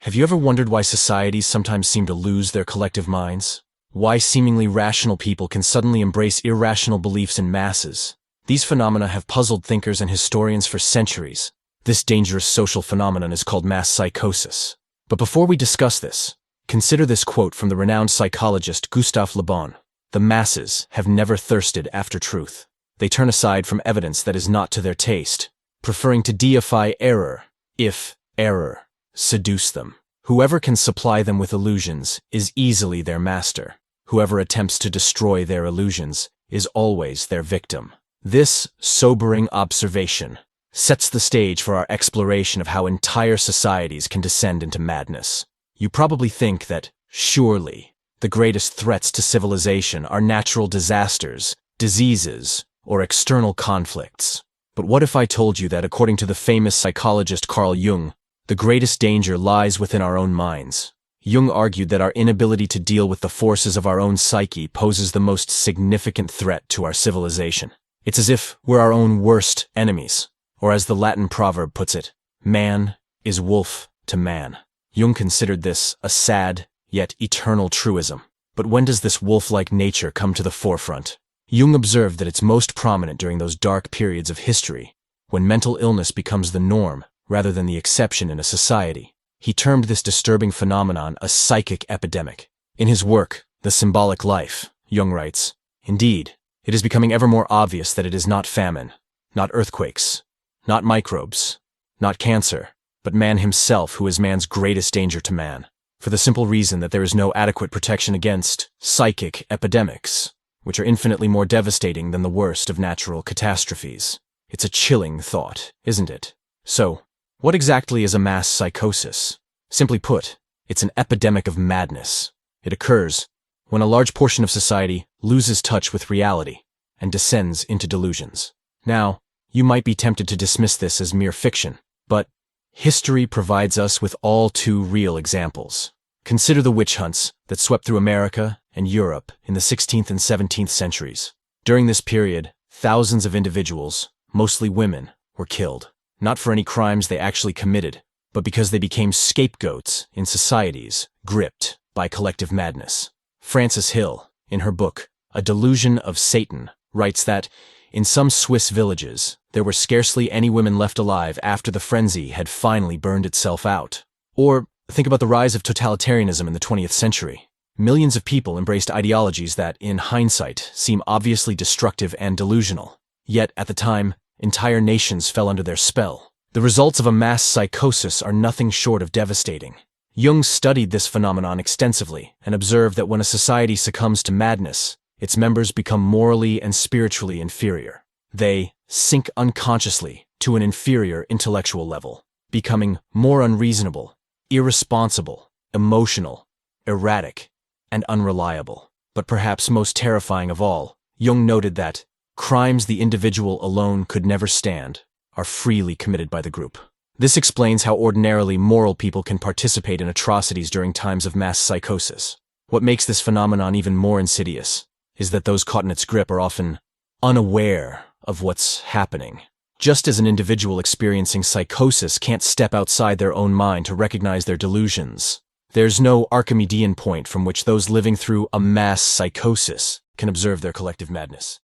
Have you ever wondered why societies sometimes seem to lose their collective minds? Why seemingly rational people can suddenly embrace irrational beliefs in masses? These phenomena have puzzled thinkers and historians for centuries. This dangerous social phenomenon is called mass psychosis. But before we discuss this, consider this quote from the renowned psychologist Gustave Le Bon. "The masses have never thirsted after truth. They turn aside from evidence that is not to their taste, preferring to deify error, if error seduce them. Whoever can supply them with illusions is easily their master. Whoever attempts to destroy their illusions is always their victim." This sobering observation sets the stage for our exploration of how entire societies can descend into madness. You probably think that, surely, the greatest threats to civilization are natural disasters, diseases, or external conflicts. But what if I told you that, according to the famous psychologist Carl Jung, the greatest danger lies within our own minds? Jung argued that our inability to deal with the forces of our own psyche poses the most significant threat to our civilization. It's as if we're our own worst enemies, or as the Latin proverb puts it, man is wolf to man. Jung considered this a sad, yet eternal truism. But when does this wolf-like nature come to the forefront? Jung observed that it's most prominent during those dark periods of history, when mental illness becomes the norm rather than the exception in a society. He termed this disturbing phenomenon a psychic epidemic. In his work, The Symbolic Life, Jung writes, "Indeed, it is becoming ever more obvious that it is not famine, not earthquakes, not microbes, not cancer, but man himself who is man's greatest danger to man, for the simple reason that there is no adequate protection against psychic epidemics, which are infinitely more devastating than the worst of natural catastrophes." It's a chilling thought, isn't it? So, what exactly is a mass psychosis? Simply put, it's an epidemic of madness. It occurs when a large portion of society loses touch with reality and descends into delusions. Now, you might be tempted to dismiss this as mere fiction, but history provides us with all too real examples. Consider the witch hunts that swept through America and Europe in the 16th and 17th centuries. During this period, thousands of individuals, mostly women, were killed, not for any crimes they actually committed, but because they became scapegoats in societies gripped by collective madness. Frances Hill, in her book, A Delusion of Satan, writes that, in some Swiss villages, there were scarcely any women left alive after the frenzy had finally burned itself out. Or, think about the rise of totalitarianism in the 20th century. Millions of people embraced ideologies that, in hindsight, seem obviously destructive and delusional. Yet, at the time, entire nations fell under their spell. The results of a mass psychosis are nothing short of devastating. Jung studied this phenomenon extensively and observed that when a society succumbs to madness, its members become morally and spiritually inferior. They sink unconsciously to an inferior intellectual level, becoming more unreasonable, irresponsible, emotional, erratic, and unreliable. But perhaps most terrifying of all, Jung noted that crimes the individual alone could never stand are freely committed by the group. This explains how ordinarily moral people can participate in atrocities during times of mass psychosis. What makes this phenomenon even more insidious is that those caught in its grip are often unaware of what's happening. Just as an individual experiencing psychosis can't step outside their own mind to recognize their delusions, there's no Archimedean point from which those living through a mass psychosis can observe their collective madness.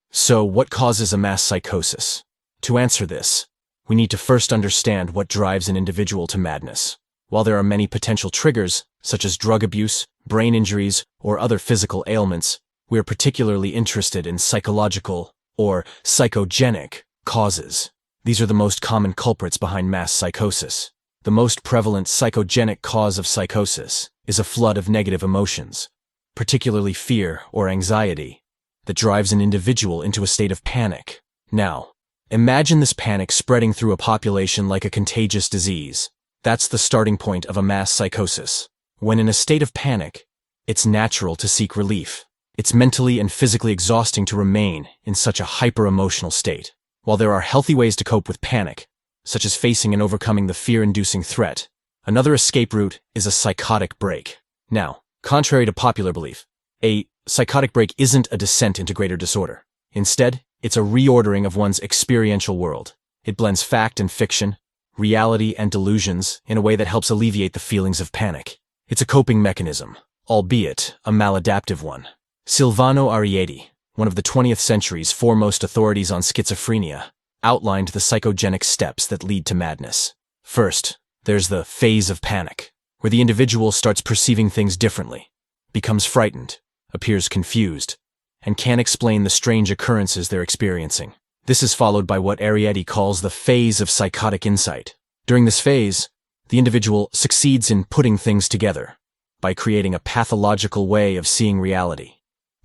So, what causes a mass psychosis? To answer this, we need to first understand what drives an individual to madness. While there are many potential triggers, such as drug abuse, brain injuries, or other physical ailments, we are particularly interested in psychological, or psychogenic, causes. These are the most common culprits behind mass psychosis. The most prevalent psychogenic cause of psychosis is a flood of negative emotions, particularly fear or anxiety, that drives an individual into a state of panic. Now, imagine this panic spreading through a population like a contagious disease. That's the starting point of a mass psychosis. When in a state of panic, it's natural to seek relief. It's mentally and physically exhausting to remain in such a hyper-emotional state. While there are healthy ways to cope with panic, such as facing and overcoming the fear-inducing threat, another escape route is a psychotic break. Now, contrary to popular belief, a psychotic break isn't a descent into greater disorder. Instead, it's a reordering of one's experiential world. It blends fact and fiction, reality, and delusions in a way that helps alleviate the feelings of panic. It's a coping mechanism, albeit a maladaptive one. Silvano Arrietty, one of the 20th century's foremost authorities on schizophrenia, outlined the psychogenic steps that lead to madness. First, there's the phase of panic, where the individual starts perceiving things differently, becomes frightened, appears confused, and can't explain the strange occurrences they're experiencing. This is followed by what Arrietty calls the phase of psychotic insight. During this phase, the individual succeeds in putting things together by creating a pathological way of seeing reality.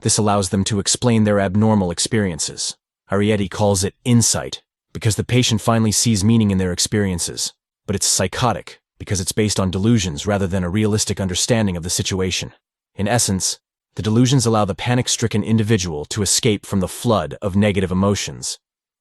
This allows them to explain their abnormal experiences. Arrietty calls it insight because the patient finally sees meaning in their experiences, but it's psychotic because it's based on delusions rather than a realistic understanding of the situation. In essence, the delusions allow the panic-stricken individual to escape from the flood of negative emotions,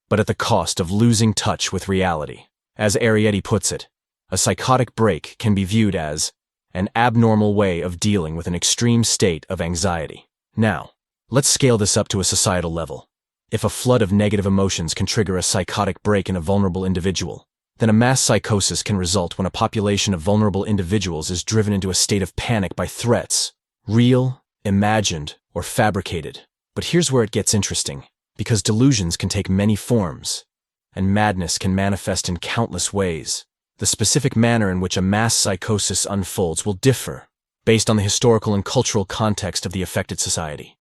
but at the cost of losing touch with reality. As Arrietty puts it, a psychotic break can be viewed as an abnormal way of dealing with an extreme state of anxiety. Now, let's scale this up to a societal level. If a flood of negative emotions can trigger a psychotic break in a vulnerable individual, then a mass psychosis can result when a population of vulnerable individuals is driven into a state of panic by threats, real, imagined, or fabricated. But here's where it gets interesting, because delusions can take many forms, and madness can manifest in countless ways. The specific manner in which a mass psychosis unfolds will differ based on the historical and cultural context of the affected society.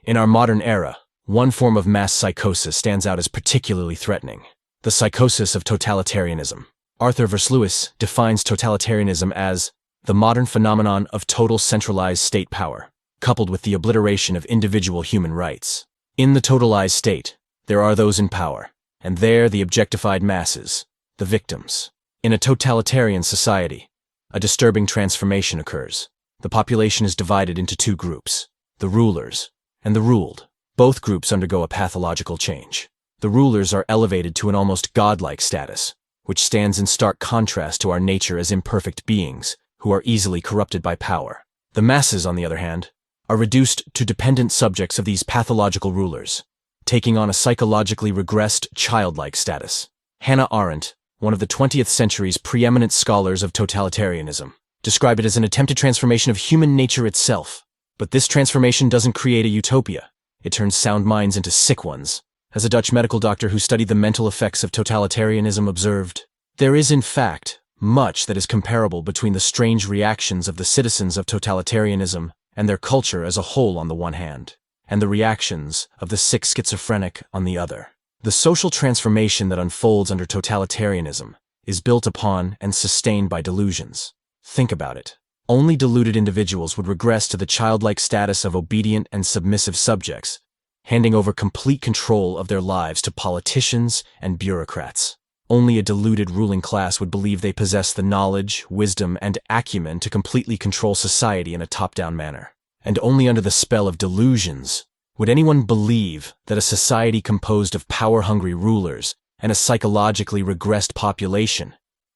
In our modern era, one form of mass psychosis stands out as particularly threatening: the psychosis of totalitarianism. Arthur Versluis defines totalitarianism as the modern phenomenon of total centralized state power, coupled with the obliteration of individual human rights. In the totalized state, there are those in power, and they're the objectified masses, the victims. In a totalitarian society, a disturbing transformation occurs. The population is divided into two groups, the rulers and the ruled. Both groups undergo a pathological change. The rulers are elevated to an almost godlike status, which stands in stark contrast to our nature as imperfect beings who are easily corrupted by power. The masses, on the other hand, are reduced to dependent subjects of these pathological rulers, taking on a psychologically regressed childlike status. Hannah Arendt, one of the 20th century's preeminent scholars of totalitarianism, described it as an attempted transformation of human nature itself. But this transformation doesn't create a utopia. It turns sound minds into sick ones. As a Dutch medical doctor who studied the mental effects of totalitarianism observed, there is in fact much that is comparable between the strange reactions of the citizens of totalitarianism and their culture as a whole on the one hand, and the reactions of the sick schizophrenic on the other. The social transformation that unfolds under totalitarianism is built upon and sustained by delusions. Think about it. Only deluded individuals would regress to the childlike status of obedient and submissive subjects, handing over complete control of their lives to politicians and bureaucrats. Only a deluded ruling class would believe they possess the knowledge, wisdom, and acumen to completely control society in a top-down manner. And only under the spell of delusions would anyone believe that a society composed of power-hungry rulers and a psychologically regressed population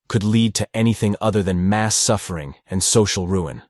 could lead to anything other than mass suffering and social ruin.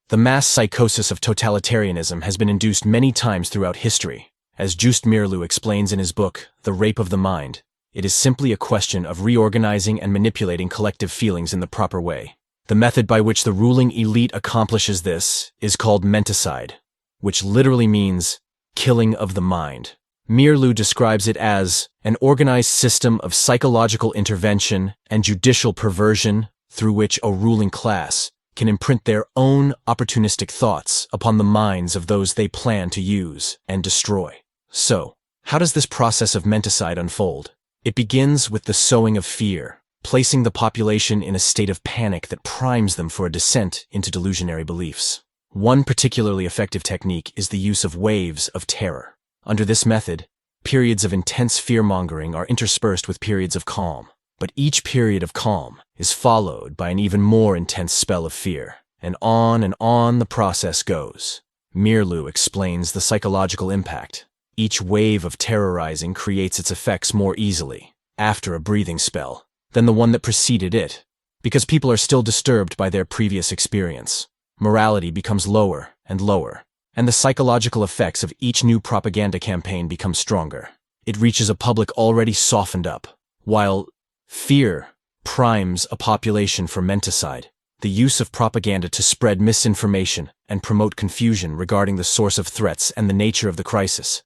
The mass psychosis of totalitarianism has been induced many times throughout history. As Just Mirlu explains in his book, The Rape of the Mind, it is simply a question of reorganizing and manipulating collective feelings in the proper way. The method by which the ruling elite accomplishes this is called menticide, which literally means killing of the mind. Mirlu describes it as an organized system of psychological intervention and judicial perversion through which a ruling class can imprint their own opportunistic thoughts upon the minds of those they plan to use and destroy. So, how does this process of menticide unfold? It begins with the sowing of fear, placing the population in a state of panic that primes them for a descent into delusionary beliefs. One particularly effective technique is the use of waves of terror. Under this method, periods of intense fear-mongering are interspersed with periods of calm. But each period of calm is followed by an even more intense spell of fear, and on the process goes. Mirlu explains the psychological impact. Each wave of terrorizing creates its effects more easily, after a breathing spell, than the one that preceded it, because people are still disturbed by their previous experience. Morality becomes lower and lower, and the psychological effects of each new propaganda campaign become stronger. It reaches a public already softened up, while fear primes a population for menticide, the use of propaganda to spread misinformation and promote confusion regarding the source of threats and the nature of the crisis,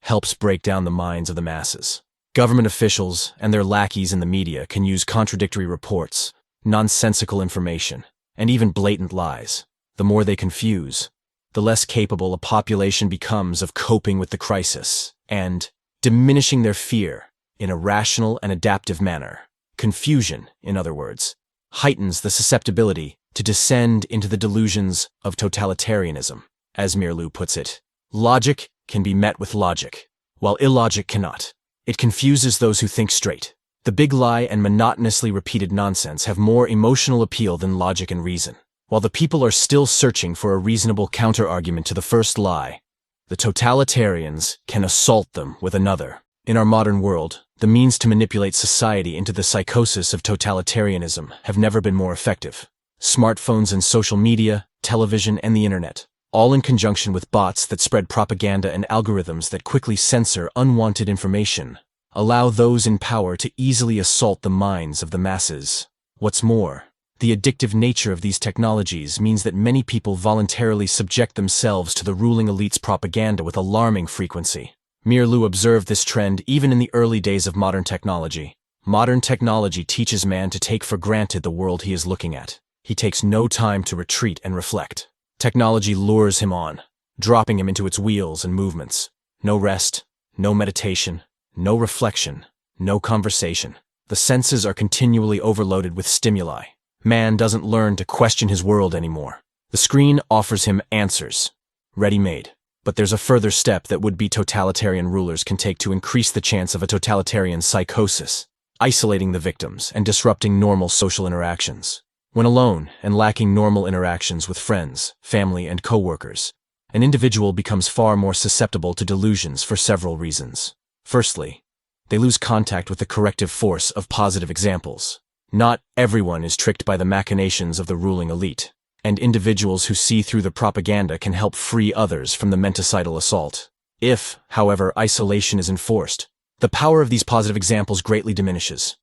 helps break down the minds of the masses. Government officials and their lackeys in the media can use contradictory reports, nonsensical information, and even blatant lies. The more they confuse, the less capable a population becomes of coping with the crisis and diminishing their fear in a rational and adaptive manner. Confusion, in other words, heightens the susceptibility to descend into the delusions of totalitarianism. As Mirlu puts it, logic can be met with logic, while illogic cannot. It confuses those who think straight. The big lie and monotonously repeated nonsense have more emotional appeal than logic and reason. While the people are still searching for a reasonable counter-argument to the first lie, the totalitarians can assault them with another. In our modern world, the means to manipulate society into the psychosis of totalitarianism have never been more effective. Smartphones and social media, television, and the internet, all in conjunction with bots that spread propaganda and algorithms that quickly censor unwanted information, allow those in power to easily assault the minds of the masses. What's more, the addictive nature of these technologies means that many people voluntarily subject themselves to the ruling elite's propaganda with alarming frequency. Mirlu observed this trend even in the early days of modern technology. Modern technology teaches man to take for granted the world he is looking at. He takes no time to retreat and reflect. Technology lures him on, dropping him into its wheels and movements. No rest, no meditation, no reflection, no conversation. The senses are continually overloaded with stimuli. Man doesn't learn to question his world anymore. The screen offers him answers, ready-made. But there's a further step that would-be totalitarian rulers can take to increase the chance of a totalitarian psychosis, isolating the victims and disrupting normal social interactions. When alone and lacking normal interactions with friends, family, and co-workers, an individual becomes far more susceptible to delusions for several reasons. Firstly, they lose contact with the corrective force of positive examples. Not everyone is tricked by the machinations of the ruling elite, and individuals who see through the propaganda can help free others from the menticidal assault. If, however, isolation is enforced, the power of these positive examples greatly diminishes.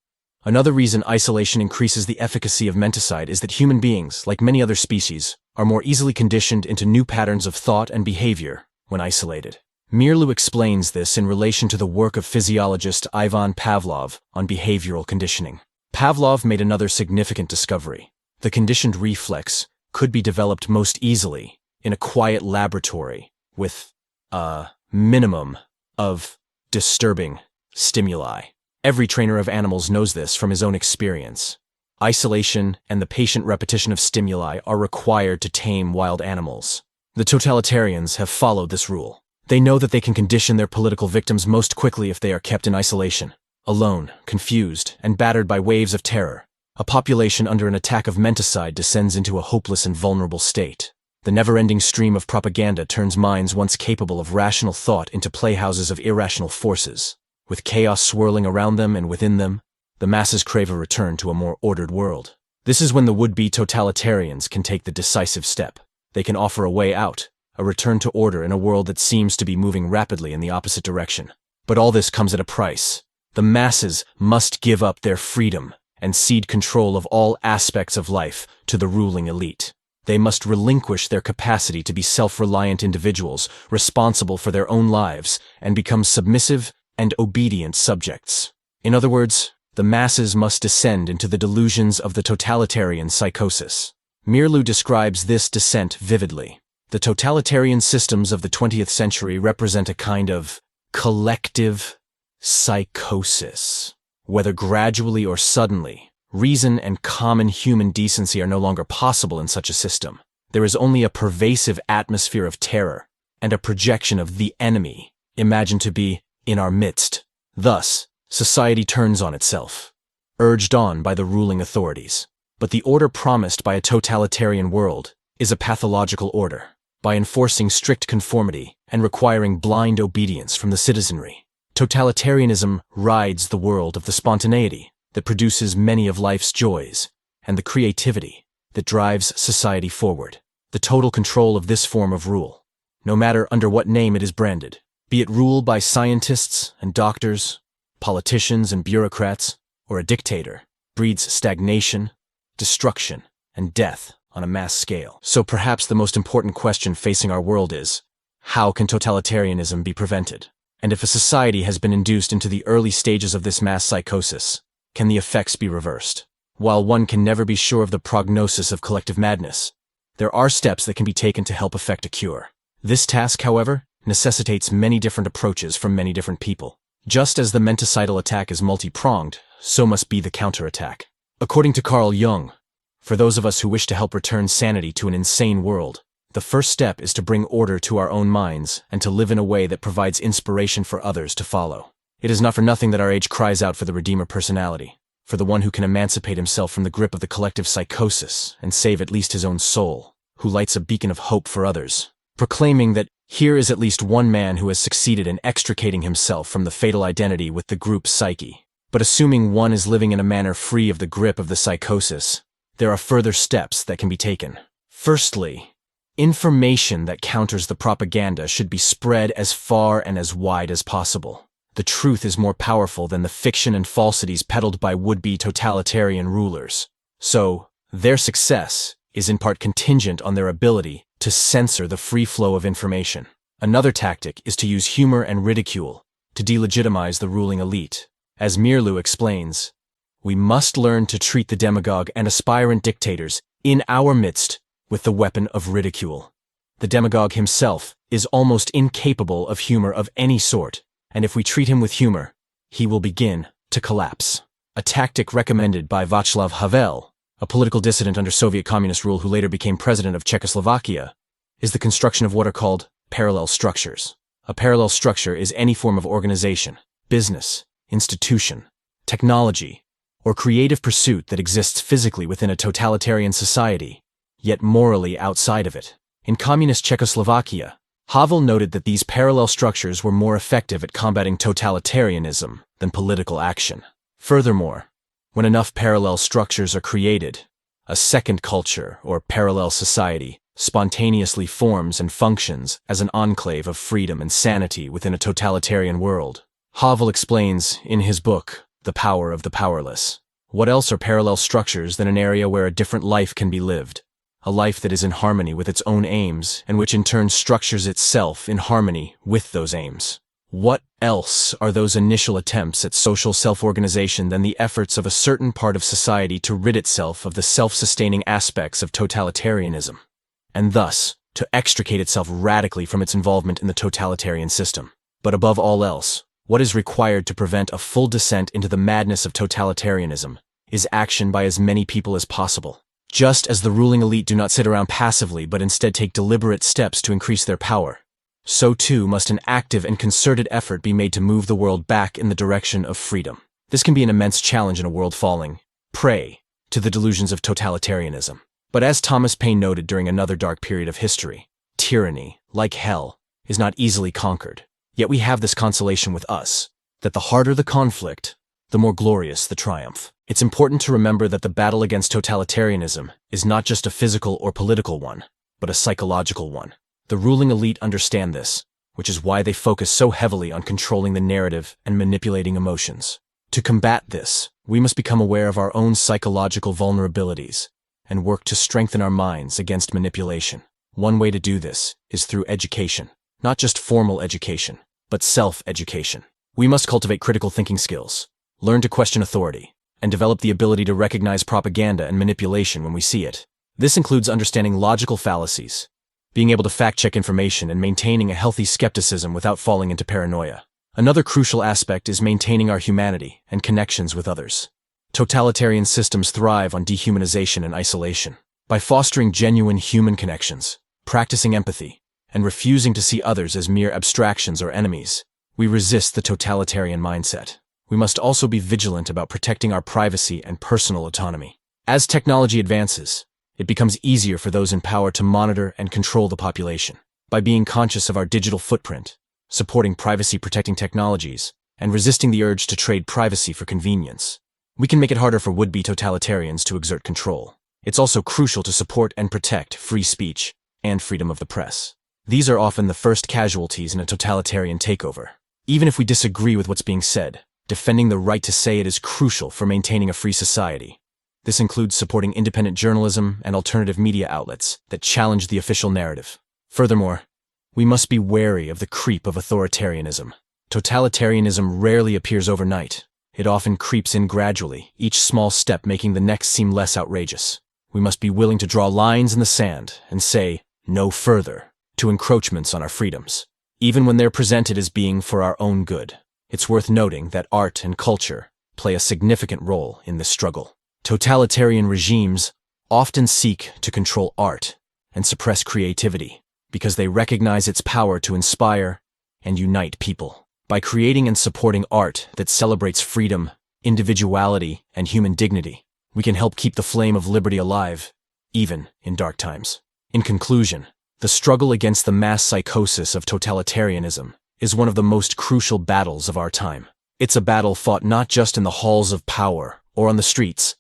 Another reason isolation increases the efficacy of menticide is that human beings, like many other species, are more easily conditioned into new patterns of thought and behavior when isolated. Mirlu explains this in relation to the work of physiologist Ivan Pavlov on behavioral conditioning. Pavlov made another significant discovery. The conditioned reflex could be developed most easily in a quiet laboratory with a minimum of disturbing stimuli. Every trainer of animals knows this from his own experience. Isolation and the patient repetition of stimuli are required to tame wild animals. The totalitarians have followed this rule. They know that they can condition their political victims most quickly if they are kept in isolation. Alone, confused, and battered by waves of terror, a population under an attack of menticide descends into a hopeless and vulnerable state. The never-ending stream of propaganda turns minds once capable of rational thought into playhouses of irrational forces. With chaos swirling around them and within them, the masses crave a return to a more ordered world. This is when the would-be totalitarians can take the decisive step. They can offer a way out, a return to order in a world that seems to be moving rapidly in the opposite direction. But all this comes at a price. The masses must give up their freedom and cede control of all aspects of life to the ruling elite. They must relinquish their capacity to be self-reliant individuals responsible for their own lives and become submissive and obedient subjects. In other words, the masses must descend into the delusions of the totalitarian psychosis. Mirlu describes this descent vividly. The totalitarian systems of the 20th century represent a kind of collective psychosis. Whether gradually or suddenly, reason and common human decency are no longer possible in such a system. There is only a pervasive atmosphere of terror and a projection of the enemy, imagined to be in our midst. Thus, society turns on itself, urged on by the ruling authorities. But the order promised by a totalitarian world is a pathological order, by enforcing strict conformity and requiring blind obedience from the citizenry. Totalitarianism rides the world of the spontaneity that produces many of life's joys and the creativity that drives society forward. The total control of this form of rule, no matter under what name it is branded, be it rule by scientists and doctors, politicians and bureaucrats, or a dictator, breeds stagnation, destruction, and death on a mass scale. So perhaps the most important question facing our world is, how can totalitarianism be prevented? And if a society has been induced into the early stages of this mass psychosis, can the effects be reversed? While one can never be sure of the prognosis of collective madness, there are steps that can be taken to help effect a cure. This task, however, necessitates many different approaches from many different people. Just as the menticidal attack is multi-pronged, so must be the counterattack. According to Carl Jung, for those of us who wish to help return sanity to an insane world, the first step is to bring order to our own minds and to live in a way that provides inspiration for others to follow. It is not for nothing that our age cries out for the Redeemer personality, for the one who can emancipate himself from the grip of the collective psychosis and save at least his own soul, who lights a beacon of hope for others, proclaiming that here is at least one man who has succeeded in extricating himself from the fatal identity with the group psyche. But assuming one is living in a manner free of the grip of the psychosis, there are further steps that can be taken. Firstly, information that counters the propaganda should be spread as far and as wide as possible. The truth is more powerful than the fiction and falsities peddled by would-be totalitarian rulers. So, their success is in part contingent on their ability to censor the free flow of information. Another tactic is to use humor and ridicule to delegitimize the ruling elite. As Mirlu explains, we must learn to treat the demagogue and aspirant dictators in our midst with the weapon of ridicule. The demagogue himself is almost incapable of humor of any sort, and if we treat him with humor, he will begin to collapse. A tactic recommended by Václav Havel, a political dissident under Soviet communist rule who later became president of Czechoslovakia, is the construction of what are called parallel structures. A parallel structure is any form of organization, business, institution, technology, or creative pursuit that exists physically within a totalitarian society, yet morally outside of it. In communist Czechoslovakia, Havel noted that these parallel structures were more effective at combating totalitarianism than political action. Furthermore, when enough parallel structures are created, a second culture or parallel society spontaneously forms and functions as an enclave of freedom and sanity within a totalitarian world. Havel explains, in his book, The Power of the Powerless, what else are parallel structures than an area where a different life can be lived, a life that is in harmony with its own aims and which in turn structures itself in harmony with those aims. What else are those initial attempts at social self-organization than the efforts of a certain part of society to rid itself of the self-sustaining aspects of totalitarianism, and thus to extricate itself radically from its involvement in the totalitarian system? But above all else, what is required to prevent a full descent into the madness of totalitarianism is action by as many people as possible. Just as the ruling elite do not sit around passively but instead take deliberate steps to increase their power, so too must an active and concerted effort be made to move the world back in the direction of freedom. This can be an immense challenge in a world falling prey to the delusions of totalitarianism. But as Thomas Paine noted during another dark period of history, tyranny, like hell, is not easily conquered. Yet we have this consolation with us, that the harder the conflict, the more glorious the triumph. It's important to remember that the battle against totalitarianism is not just a physical or political one, but a psychological one. The ruling elite understand this, which is why they focus so heavily on controlling the narrative and manipulating emotions. To combat this, we must become aware of our own psychological vulnerabilities and work to strengthen our minds against manipulation. One way to do this is through education. Not just formal education, but self-education. We must cultivate critical thinking skills, learn to question authority, and develop the ability to recognize propaganda and manipulation when we see it. This includes understanding logical fallacies, being able to fact-check information, and maintaining a healthy skepticism without falling into paranoia. Another crucial aspect is maintaining our humanity and connections with others. Totalitarian systems thrive on dehumanization and isolation. By fostering genuine human connections, practicing empathy, and refusing to see others as mere abstractions or enemies, we resist the totalitarian mindset. We must also be vigilant about protecting our privacy and personal autonomy. As technology advances, it becomes easier for those in power to monitor and control the population. By being conscious of our digital footprint, supporting privacy-protecting technologies, and resisting the urge to trade privacy for convenience, we can make it harder for would-be totalitarians to exert control. It's also crucial to support and protect free speech and freedom of the press. These are often the first casualties in a totalitarian takeover. Even if we disagree with what's being said, Defending the right to say it is crucial for maintaining a free society. This includes supporting independent journalism and alternative media outlets that challenge the official narrative. Furthermore, we must be wary of the creep of authoritarianism. Totalitarianism rarely appears overnight. It often creeps in gradually, each small step making the next seem less outrageous. We must be willing to draw lines in the sand and say, no further, to encroachments on our freedoms, even when they're presented as being for our own good. It's worth noting that art and culture play a significant role in this struggle. Totalitarian regimes often seek to control art and suppress creativity because they recognize its power to inspire and unite people. By creating and supporting art that celebrates freedom, individuality, and human dignity, we can help keep the flame of liberty alive, even in dark times. In conclusion, the struggle against the mass psychosis of totalitarianism is one of the most crucial battles of our time. It's a battle fought not just in the halls of power or on the streets,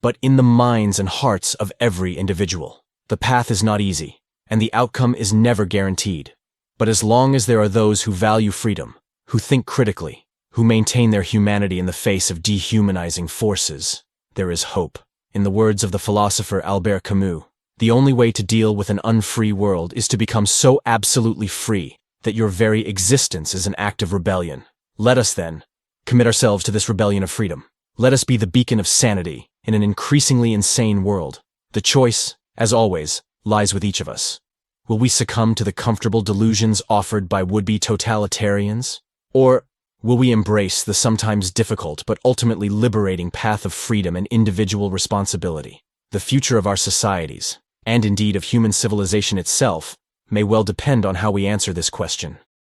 but in the minds and hearts of every individual. The path is not easy, and the outcome is never guaranteed. But as long as there are those who value freedom, who think critically, who maintain their humanity in the face of dehumanizing forces, there is hope. In the words of the philosopher Albert Camus, the only way to deal with an unfree world is to become so absolutely free that your very existence is an act of rebellion. Let us, then, commit ourselves to this rebellion of freedom. Let us be the beacon of sanity in an increasingly insane world. The choice, as always, lies with each of us. Will we succumb to the comfortable delusions offered by would-be totalitarians? Or will we embrace the sometimes difficult but ultimately liberating path of freedom and individual responsibility? The future of our societies, and indeed of human civilization itself, may well depend on how we answer this question.